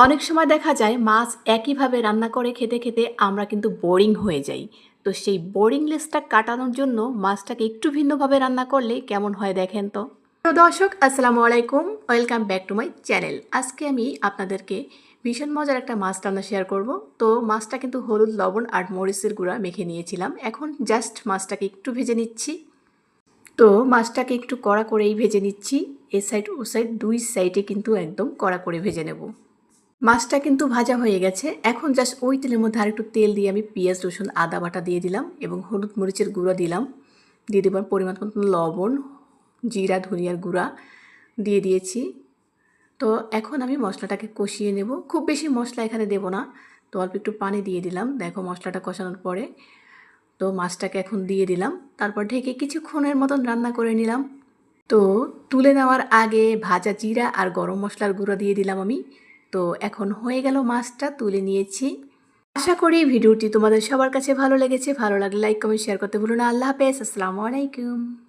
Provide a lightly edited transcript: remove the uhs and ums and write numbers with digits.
অনেক সময় দেখা যায় মাছ একইভাবে রান্না করে খেতে খেতে আমরা কিন্তু বোরিং হয়ে যাই। তো সেই বোরিংনেসটা কাটানোর জন্য মাছটাকে একটু ভিন্নভাবে রান্না করলে কেমন হয় দেখেন তো। তো দর্শক আসসালামু আলাইকুম, welcome back to my channel. আজকে আমি আপনাদেরকে ভীষণ মজার একটা মাছ রান্না শেয়ার করব। তো মাছটা কিন্তু হলুদ, লবণ আর মরিচের গুঁড়া মেখে নিয়েছিলাম। এখন জাস্ট মাছটাকে একটু ভেজে নিচ্ছি। তো মাছটাকে একটু কড়া করেই ভেজে নিচ্ছি। এ সাইড ও সাইড দুই সাইডে কিন্তু একদম কড়া করে ভেজে নেব। মাছটা কিন্তু ভাজা হয়ে গেছে। এখন জাস্ট ওই তেলের মধ্যে আরেকটু তেল দিয়ে আমি পেঁয়াজ, রসুন, আদা বাটা দিয়ে দিলাম এবং হলুদ মরিচের গুঁড়া দিলাম। দিয়ে দেবার পরিমাণ মতো লবণ, জিরা, ধনিয়ার গুঁড়া দিয়ে দিয়েছি। তো এখন আমি মশলাটাকে কষিয়ে নেব। খুব বেশি মশলা এখানে দেব না, তো অল্প একটু পানি দিয়ে দিলাম। দেখো মশলাটা কষানোর পরে তো মাছটাকে এখন দিয়ে দিলাম। তারপর ঢেকে কিছুক্ষণের মতন রান্না করে নিলাম। তো তুলে নেওয়ার আগে ভাজা জিরা আর গরম মশলার গুঁড়ো দিয়ে দিলাম আমি। তো এখন হয়ে গেল, মাছটা তুলে নিয়েছি। আশা করি ভিডিওটি তোমাদের সবার কাছে ভালো লেগেছে। ভালো লাগলে লাইক, কমেন্ট, শেয়ার করতে ভুলো না। আল্লাহ হাফেজ, আসসালামু আলাইকুম।